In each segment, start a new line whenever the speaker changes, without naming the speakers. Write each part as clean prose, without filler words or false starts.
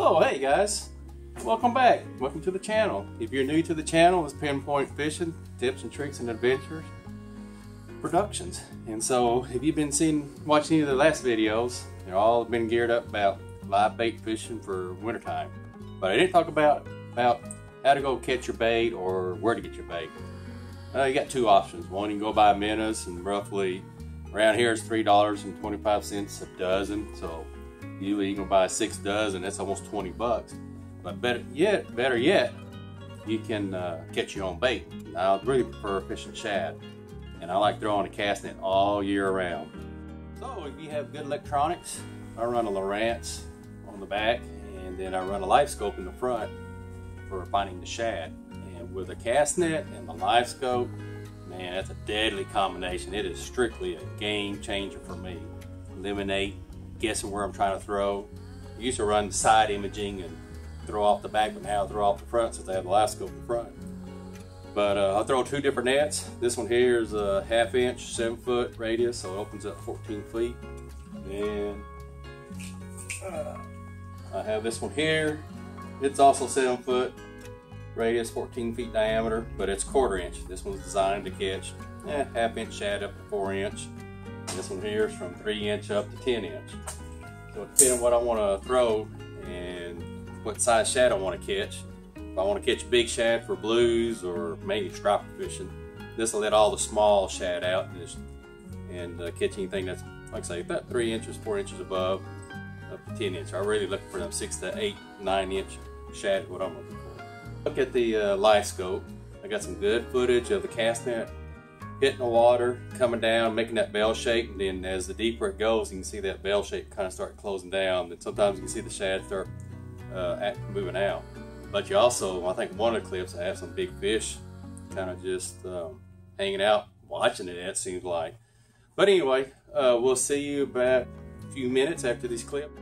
Oh, hey guys, welcome back. Welcome to the channel. If you're new to the channel, it's Pinpoint Fishing, Tips and Tricks and Adventures Productions. And so, if you've been watching any of the last videos, they're all been geared up about live bait fishing for wintertime. But I didn't talk about how to go catch your bait or where to get your bait. You got two options. One, you can go buy minnows, and roughly around here it's $3.25 a dozen. So you can buy 6 dozen. That's almost 20 bucks. But better yet, you can catch your own bait. I really prefer fishing shad, and I like throwing a cast net all year round. So if you have good electronics, I run a Lowrance on the back, and then I run a live scope in the front for finding the shad. And with a cast net and the live scope, man, that's a deadly combination. It is strictly a game changer for me. Eliminate guessing where I'm trying to throw. I used to run side imaging and throw off the back, but now I throw off the front since I have the live scope in the front. But I'll throw 2 different nets. This one here is a 1/2 inch, 7-foot radius, so it opens up 14 feet. And I have this one here. It's also 7-foot radius, 14 feet diameter, but it's 1/4 inch. This one's designed to catch 1/2 inch shad up to 4 inch. This one here is from 3 inch up to 10 inch. So depending on what I want to throw and what size shad I want to catch. If I want to catch big shad for blues or mainly striper fishing, this will let all the small shad out and catch anything that's, like I say, about 3 inches, 4 inches above, up to 10 inch. I really look for them 6 to 8, 9 inch shad is what I'm looking for. Look at the live scope. I got some good footage of the cast net hitting the water, coming down, making that bell shape, and then as the deeper it goes, you can see that bell shape kind of start closing down. And sometimes you can see the shad start moving out. But you also, I think one of the clips, I have some big fish kind of just hanging out, watching it, it seems like. But anyway, we'll see you about a few minutes after this clip.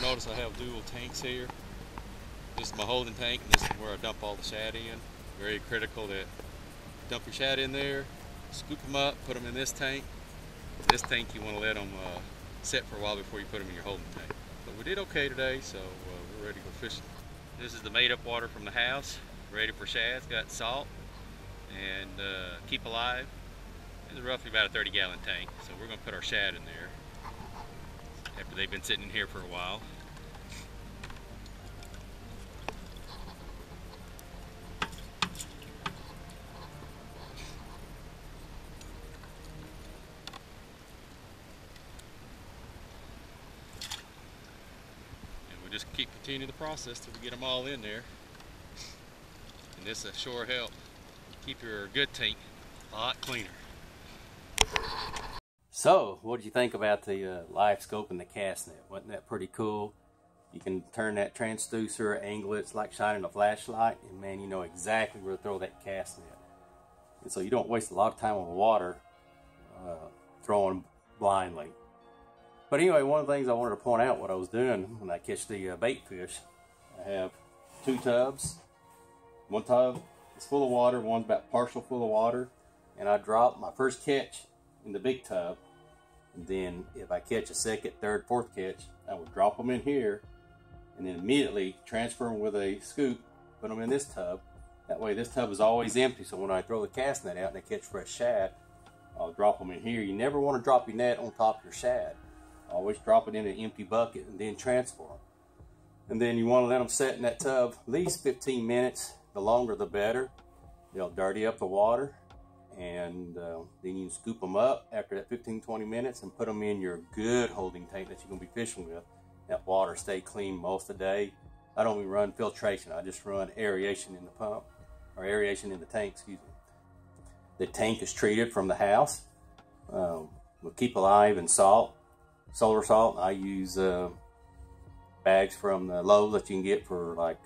notice I have dual tanks here. This is my holding tank, and this is where I dump all the shad in. Very critical that dump your shad in there, scoop them up, put them in this tank. This tank you want to let them set for a while before you put them in your holding tank. But we did okay today, so we're ready to go fishing. This is the made up water from the house, ready for shad. It's got salt and keep alive. It's roughly about a 30-gallon tank, so we're going to put our shad in there after they've been sitting in here for a while. And we just continue the process till we get them all in there. And this will sure help keep your good tank a lot cleaner.
So, what did you think about the live scope and the cast net? Wasn't that pretty cool? You can turn that transducer, angle it, it's like shining a flashlight, and man, you know exactly where to throw that cast net. And so you don't waste a lot of time on the water throwing blindly. But anyway, one of the things I wanted to point out what I was doing when I catch the bait fish, I have 2 tubs. One tub is full of water, one's about partial full of water, and I drop my first catch in the big tub. And then if I catch a second, third, fourth catch, I would drop them in here and then immediately transfer them with a scoop, put them in this tub. That way this tub is always empty, so when I throw the cast net out and I catch fresh shad, I'll drop them in here. You never want to drop your net on top of your shad. Always drop it in an empty bucket and then transfer them. And then you want to let them set in that tub at least 15 minutes. The longer the better. They'll dirty up the water. And then you can scoop them up after that 15-20 minutes and put them in your good holding tank that you're going to be fishing with. That water stay clean most of the day. I don't even run filtration. I just run aeration in the pump, or aeration in the tank, excuse me. The tank is treated from the house with Keep Alive and salt, solar salt. I use bags from the Lowe's that you can get for like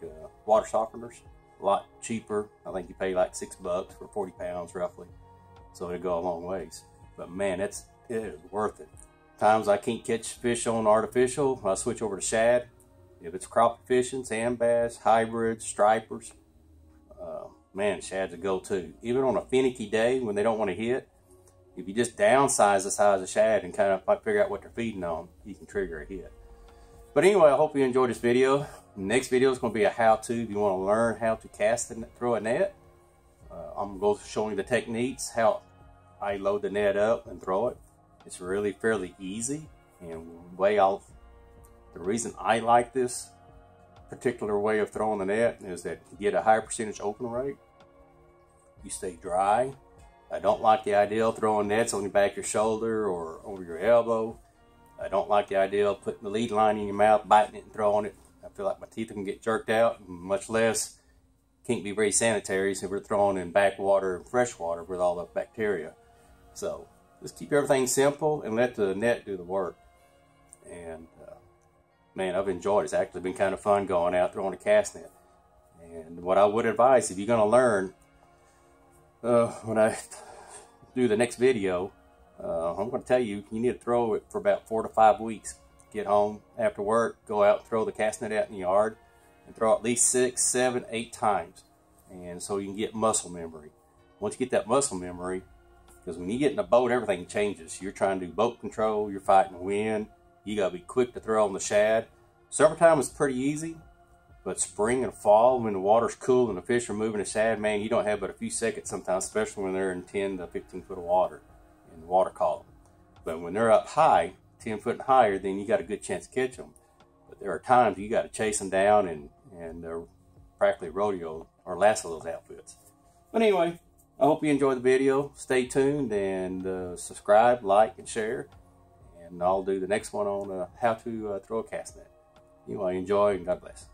water softeners. A lot cheaper. I think you pay like $6 for 40 pounds roughly. So it'll go a long ways. But man, it is worth it. Times I can't catch fish on artificial, I switch over to shad. If it's crappie fishing, sand bass, hybrids, stripers, man, shad's a go-to. Even on a finicky day when they don't want to hit, if you just downsize the size of shad and kind of figure out what they're feeding on, you can trigger a hit. But anyway, I hope you enjoyed this video. Next video is going to be a how-to if you want to learn how to cast and throw a net. I'm going to show you the techniques, how I load the net up and throw it. It's really fairly easy. And the reason I like this particular way of throwing the net is that you get a higher percentage open rate. You stay dry. I don't like the idea of throwing nets on the back of your shoulder or over your elbow. I don't like the idea of putting the lead line in your mouth, biting it and throwing it. I feel like my teeth can get jerked out, much less can't be very sanitary if we're throwing in backwater and freshwater with all the bacteria. So just keep everything simple and let the net do the work. And man, I've enjoyed it. It's actually been kind of fun going out throwing a cast net. And what I would advise if you're going to learn, when I do the next video, I'm going to tell you, you need to throw it for about 4 to 5 weeks. Get home after work, go out, throw the cast net out in the yard, and throw at least 6, 7, 8 times. And so you can get muscle memory. Once you get that muscle memory, because when you get in a boat, everything changes. You're trying to do boat control, you're fighting the wind, you got to be quick to throw on the shad. Summertime is pretty easy, but spring and fall, when the water's cool and the fish are moving the shad, man, you don't have but a few seconds sometimes, especially when they're in 10 to 15 foot of water in the water column. But when they're up high, 10 foot and higher, then you got a good chance to catch them. But there are times you got to chase them down and practically rodeo or lasso those outfits. But anyway, I hope you enjoyed the video. Stay tuned and subscribe, like, and share. And I'll do the next one on how to throw a cast net. Anyway, enjoy and God bless.